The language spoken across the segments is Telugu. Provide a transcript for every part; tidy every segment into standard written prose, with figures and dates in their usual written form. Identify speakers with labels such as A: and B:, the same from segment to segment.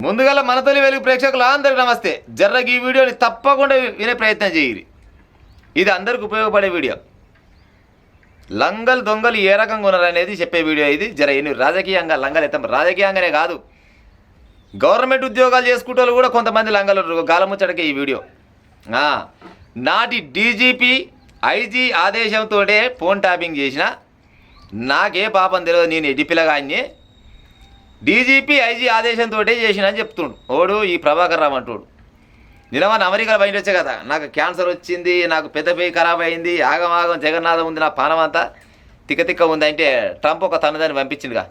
A: ముందుగా మన తొలి వెలుగు ప్రేక్షకులు అందరికీ నమస్తే. జర్రకి ఈ వీడియోని తప్పకుండా వినే ప్రయత్నం చేయండి. ఇది అందరికి ఉపయోగపడే వీడియో. లంగలు దొంగలు ఏ రకంగా ఉన్నారనేది చెప్పే వీడియో ఇది. జర ఎన్ని రాజకీయంగా లంగలు ఎత్తాం, రాజకీయంగానే కాదు, గవర్నమెంట్ ఉద్యోగాలు చేసుకుంటే వాళ్ళు కూడా కొంతమంది లంగలు గాలముచ్చటకే ఈ వీడియో. నాటి డీజీపీ ఐజీ ఆదేశంతో ఫోన్ ట్యాపింగ్ చేసిన నాకే పాపం తెలియదు, నేను ఎడిపిల్లగాన్ని డీజీపీ ఐజీ ఆదేశంతో చేసిన అని చెప్తుండు ఓడు ఈ ప్రభాకర్ రావు అంటుడు. నిలవని అమెరికాలో బయట వచ్చే కదా, నాకు క్యాన్సర్ వచ్చింది, నాకు పెద్ద పేయి ఖరాబ్ అయింది, ఆగమాగం జగన్నాథం ఉంది, నా పానం అంతా తిక్క ఉంది అంటే ట్రంప్ ఒక తనదాన్ని పంపించిండుగా.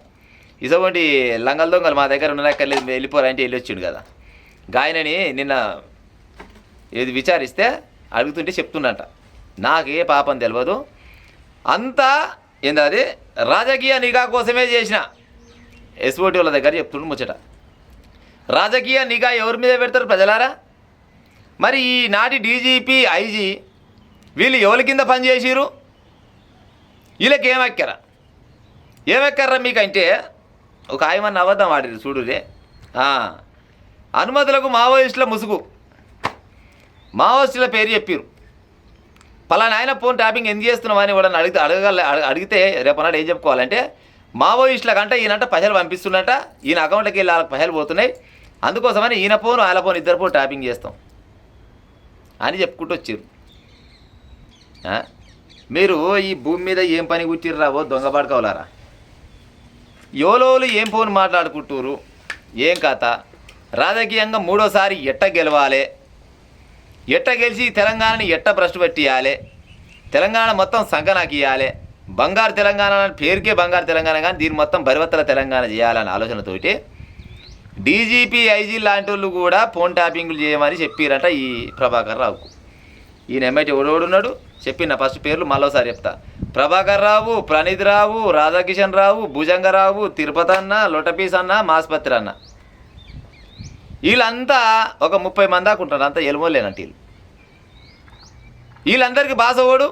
A: ఇటువంటి లంగల దొంగలు మా దగ్గర ఉన్నక్కర్లేదు వెళ్ళిపోరంటే వెళ్ళి వచ్చిండు కదా. గాయనని నిన్న ఏది విచారిస్తే అడుగుతుంటే చెప్తుండట నాకే పాపం తెలియదు, అంతా ఏంది రాజకీయ నిఘా కోసమే చేసిన. ఎస్ఓటి వాళ్ళ దగ్గర చెప్తుండు ముచ్చట. రాజకీయ నిఘా ఎవరి మీద పెడతారు ప్రజలారా? మరి ఈ నాటి డీజీపీ ఐజీ వీళ్ళు ఎవరి కింద పనిచేసిరు? వీళ్ళకి ఏమెక్కరా మీకంటే ఒక ఆయమన్న అబద్ధం ఆడిరు చూడురే. అనుమతులకు మావోయిస్టుల ముసుగు, మావోయిస్టుల పేరు చెప్పిరు. పలానా ఆయన ఫోన్ ట్యాపింగ్ ఎందుకు చేస్తున్నామని వాడని అడిగితే రేపన్నాడు ఏం చెప్పుకోవాలంటే, మావోయిస్టుల కంటే ఈయనంట పైసలు పంపిస్తున్నట్ట, ఈయన అకౌంట్కి వెళ్ళి వాళ్ళకి పైసలు పోతున్నాయి, అందుకోసమని ఈయన ఫోన్ వాళ్ళ ఫోన్ ఇద్దరు ఫోన్ ట్యాపింగ్ చేస్తాం అని చెప్పుకుంటూ వచ్చారు. మీరు ఈ భూమి మీద ఏం పని కూర్చిర్రు రావో దొంగ పడుకోవాలారా? యోలోలు ఏం ఫోన్ మాట్లాడుకుంటారు, ఏం కథ? రాజకీయంగా మూడోసారి ఎట్ట గెలవాలి, ఎట్ట గెలిచి తెలంగాణని ఎట్ట భ్రష్టు పెట్టియాలి, తెలంగాణ మొత్తం సంకనాకి ఇవ్వాలి, బంగారు తెలంగాణ పేరుకే బంగారు తెలంగాణ కానీ దీన్ని మొత్తం బరివత్తల తెలంగాణ చేయాలనే ఆలోచనతోటి డీజీపీ ఐజీ లాంటి వాళ్ళు కూడా ఫోన్ ట్యాపింగ్లు చేయమని చెప్పిరట ఈ ప్రభాకర్ రావుకు. ఈయన ఎమ్మెల్యే ఓడోడున్నాడు చెప్పిన ఫస్ట్ పేర్లు మరోసారి చెప్తా. ప్రభాకర్ రావు, ప్రణీత్ రావు, రాధాకిషన్ రావు, భుజంగరావు, తిరుపతి అన్న, లొటపీస్ అన్న, మాస్పత్రి అన్న, వీళ్ళంతా ఒక 30 మంది దాకా ఉంటారు. అంతా ఎలుమోలేనంటే వీళ్ళందరికీ బాస ఓడు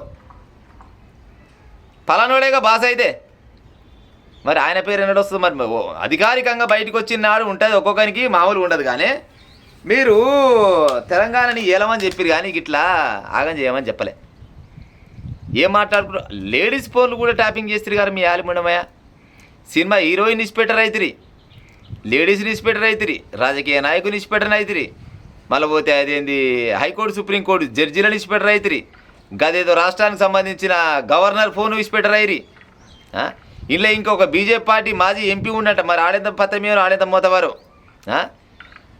A: పలానోడేగా బాస అయితే మరి ఆయన పేరు ఎన్నడు వస్తుంది? మరి అధికారికంగా బయటకు వచ్చినాడు ఉంటుంది, ఒక్కొక్కరికి మామూలుగా ఉండదు. కానీ మీరు తెలంగాణని ఏలమని చెప్పారు కానీ ఇట్లా ఆగం చేయమని చెప్పలే. ఏం మాట్లాడుకున్నారు? లేడీస్ ఫోన్లు కూడా ట్యాపింగ్ చేస్తారు కదా మీ ఆలిమండమయ్య. సినిమా హీరోయిన్ ఇన్స్పెక్టర్ అవుతుంది, లేడీస్ని ఇన్స్పెక్టర్ అవుతుంది, రాజకీయ నాయకుని ఇన్స్పెక్టర్ అవుతుంది, మళ్ళీ పోతే అదేంది హైకోర్టు సుప్రీంకోర్టు జడ్జీలను ఇన్స్పెక్టర్ అవుతుంది, గదేదో రాష్ట్రానికి సంబంధించిన గవర్నర్ ఫోను ఇన్స్పెక్టర్ అయ్యి. ఇంట్లో ఇంకొక బీజేపీ పార్టీ మాజీ ఎంపీ ఉన్నట్ట, మరి ఆడేంత పత్తమేమో ఆడేంత మోతవారు.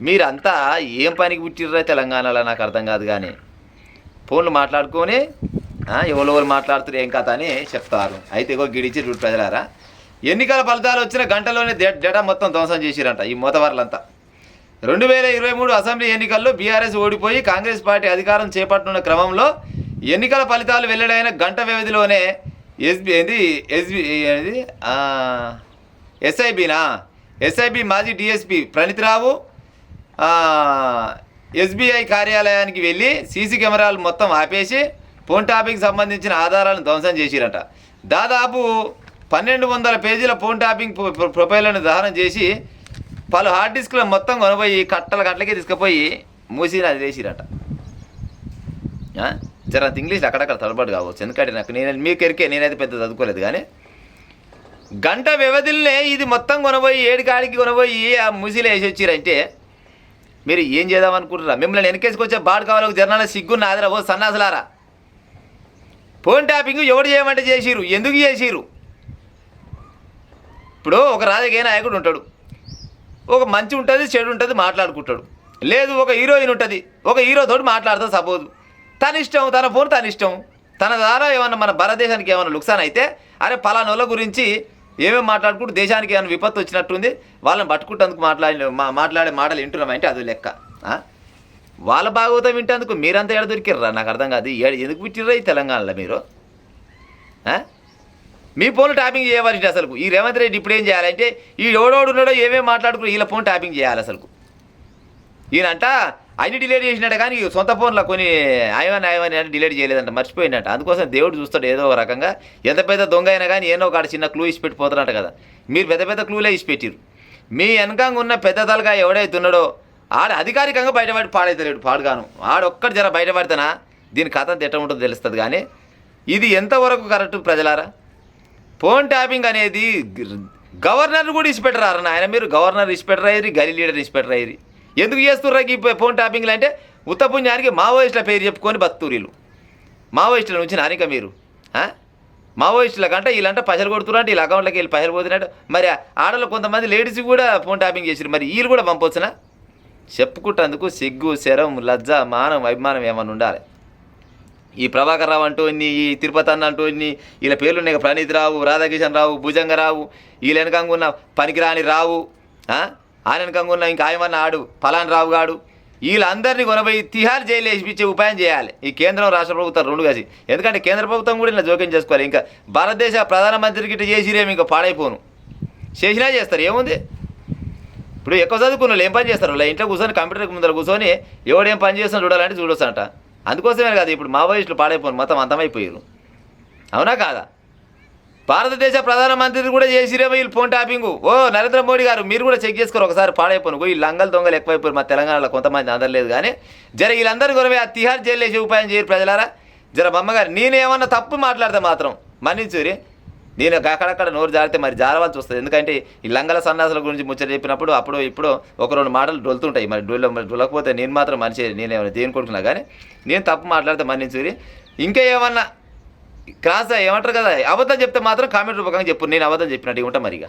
A: మీరంతా ఏం పనికి పుట్టిర్రా తెలంగాణలో నాకు అర్థం కాదు. కానీ ఫోన్లు మాట్లాడుకొని ఎవరు మాట్లాడుతారు ఏం కథ అని చెప్తారు. అయితే ఇగో గిడిచి రూట్ ప్రజలారా, ఎన్నికల ఫలితాలు వచ్చిన గంటలోనే డేటా మొత్తం ధ్వంసం చేసిరంట ఈ మోతవారులంతా. 2023 అసెంబ్లీ ఎన్నికల్లో బీఆర్ఎస్ ఓడిపోయి కాంగ్రెస్ పార్టీ అధికారం చేపట్టనున్న క్రమంలో ఎన్నికల ఫలితాలు వెల్లడైన గంట వ్యవధిలోనే ఎస్ఐబి మాజీ డిఎస్పీ ప్రణీత్ రావు ఎస్బీఐ కార్యాలయానికి వెళ్ళి సీసీ కెమెరాలు మొత్తం ఆపేసి ఫోన్ ట్యాపింగ్ సంబంధించిన ఆధారాలను ధ్వంసం చేసిరట. దాదాపు 1200 పేజీల ఫోన్ ట్యాపింగ్ ప్రొఫైల్ను దహనం చేసి పలు హార్డ్ డిస్క్లు మొత్తం కొనబోయి కట్టలకే తీసుకుపోయి మూసిని అది వేసిరట. జరంత ఇంగ్లీష్లో అక్కడక్కడ తడబడి కావచ్చు, ఎందుకంటే నాకు మీకు ఎరికే, నేనైతే పెద్ద చదువుకోలేదు. కానీ గంట వ్యవధిలోనే ఇది మొత్తం కొనబోయి ఏడుకాడికి కొనబోయి ఆ ముసిలో వేసి వచ్చిరంటే మీరు ఏం చేద్దామనుకుంటున్నారా? మిమ్మల్ని వెనకేసుకొచ్చే బాడు కావాలి జర్నాల సిగ్గున్న ఆదరా ఓ సన్నాసులారా. ఫోన్ ట్యాపింగ్ ఎవడు చేయమంటే చేసిరు, ఎందుకు చేసిరు? ఇప్పుడు ఒక రాజకీయ నాయకుడు ఉంటాడు, ఒక మంచి ఉంటుంది చెడు ఉంటుంది మాట్లాడుకుంటాడు. లేదు ఒక హీరోయిన్ ఉంటుంది, ఒక హీరోతోటి మాట్లాడుతుంది. సపోజ్ తన ఇష్టం, తన ఫోన్ తన ఇష్టం, తన ద్వారా ఏమన్నా మన భారతదేశానికి ఏమైనా లుక్సాన్ అయితే అరే పలానోళ్ళ గురించి ఏమేమి మాట్లాడుకుంటూ దేశానికి ఏమైనా విపత్తు వచ్చినట్టుంది వాళ్ళని పట్టుకుంటేందుకు మాట్లాడే మాటలు వింటున్నామంటే అది లెక్క. వాళ్ళ భాగవతం వింటేందుకు మీరంతా ఎడ దొరికిర్రా నాకు అర్థం కాదు. ఎందుకు పెట్టిర్రా ఈ తెలంగాణలో మీరు? మీ ఫోన్లు ట్యాపింగ్ చేయవలసింది అసలు ఈ రేవంత్ రెడ్డి ఇప్పుడు ఏం చేయాలంటే ఈ ఎవడోడు ఉన్నాడో ఏమేమి మాట్లాడుకుని వీళ్ళ ఫోన్ ట్యాపింగ్ చేయాలి అసలు. ఈయనంట అన్ని డిలీట్ చేసినట్ట కానీ సొంత ఫోన్లో కొన్ని ఆయమని అంటే డిలీట్ చేయలేదంట, మర్చిపోయినట్ట. అందుకోసం దేవుడు చూస్తాడు ఏదో ఒక రకంగా. ఎంత పెద్ద దొంగ అయినా కానీ ఏదో ఒక చిన్న క్లూ ఇచ్చి పెట్టిపోతారంట కదా. మీరు పెద్ద పెద్ద క్లూలే ఇచ్చి పెట్టిరు. మీ వెనకంగా ఉన్న పెద్ద తలగా ఎవడైతే ఉన్నాడో ఆడ అధికారికంగా బయటపడి పాడైతలేడు పాడుగాను ఆడొక్కటి జర బయటపడితేనా దీని కథ ఎట్ట ఉంటుందో తెలుస్తుంది. కానీ ఇది ఎంతవరకు కరెక్ట్ ప్రజలారా? ఫోన్ ట్యాపింగ్ అనేది గవర్నర్ కూడా ఇచ్చిపెట్టరారు ఆయన. మీరు గవర్నర్ ఇచ్చిపెట్టరాయి, గలీ లీడర్ ఇచ్చిపెట్టరాయి. ఎందుకు చేస్తుర్రాకి ఈ ఫోన్ ట్యాపింగ్లు అంటే ఉత్తపుణ్యానికి మావోయిస్టుల పేరు చెప్పుకొని బతుకురీలు. మావోయిస్టుల నుంచి నానిక మీరు మావోయిస్టుల కంటే వీళ్ళంటే పైసలు కొడుతున్నట్టు వీళ్ళ అకౌంట్లోకి వెళ్ళి పైసలు పోతున్నట్టు. మరి ఆడలో కొంతమంది లేడీస్ కూడా ఫోన్ ట్యాపింగ్ చేసారు. మరి వీళ్ళు కూడా పంపవచ్చునా? చెప్పుకుంటందుకు సిగ్గు, శరం, లజ్జ, మానం, అభిమానం ఏమన్నా ఉండాలి. ఈ ప్రభాకర్ రావు అంటూ ఇన్ని, ఈ తిరుపతి అన్న అంటూ ఇన్ని, వీళ్ళ పేర్లు ఉన్నాయి. ప్రణీత్ రావు, రాధాకిషన్ రావు, భుజంగరావు, వీళ్ళ వెనకంగా ఉన్న పనికిరాని రావు, ఆయన వెనకంగా ఉన్న ఇంకా ఆయమన్న ఆడు ఫలాన్ రావు గాడు, వీళ్ళందరినీ కొనబోయి తిహార్ జైలు వేసిపించే ఉపాయం చేయాలి ఈ కేంద్రం రాష్ట్ర ప్రభుత్వం రెండు కలిసి. ఎందుకంటే కేంద్ర ప్రభుత్వం కూడా ఇలా జోక్యం చేసుకోవాలి. ఇంకా భారతదేశ ప్రధానమంత్రికి ఇట్లా చేసిరేమి ఇంకా పాడైపోను. చేసినా చేస్తారు, ఏముంది. ఇప్పుడు ఎక్కువ చదువుకున్న వాళ్ళు ఏం పని చేస్తారు? వాళ్ళ ఇంట్లో కూర్చొని కంప్యూటర్ ముందర కూర్చొని ఎవడేం పని చేస్తున్నా చూడాలంటే చూడొచ్చంట. అందుకోసమే కదా ఇప్పుడు మావోయిస్టులు పాడైపోను, మొత్తం అంతమైపోయారు. అవునా కాదా? భారతదేశ ప్రధానమంత్రి కూడా చేసిరేమో వీళ్ళు ఫోన్ ట్యాపింగు. నరేంద్ర మోడీ గారు మీరు కూడా చెక్ చేసుకోరు ఒకసారి. పాడైపోను ఈ లంగలు దొంగలు ఎక్కువైపోయారు. మా తెలంగాణలో కొంతమంది అందరలేదు. కానీ జర వీళ్ళందరినీ కొనవే ఆ తిహార్ జైలు వేసే ఉపాయం చేయరు ప్రజలారా. జర బమ్మగారు నేనేమన్నా తప్పు మాట్లాడితే మాత్రం మన్నించూరి. నేను అక్కడక్కడ నోరు జారితే మరి జారవలసి వస్తుంది. ఎందుకంటే ఈ లంగల సన్నాసుల గురించి ముచ్చట చెప్పినప్పుడు అప్పుడు ఇప్పుడు ఒక రెండు మాటలు డొలుతుంటాయి. మరి డొలకపోతే నేను మాత్రం మనిషి, నేనేమన్నా దేని కొడుకున్నా. కానీ నేను తప్పు మాట్లాడితే మన్నించూరి. ఇంకా ఏమన్నా క్రాస్ ఏమంటారు కదా, అబద్ధం చెప్తే మాత్రం కామెంట్ రూపకంగా చెప్పు. నేను అబద్ధం చెప్పినట్టు ఉంటా మరిగా.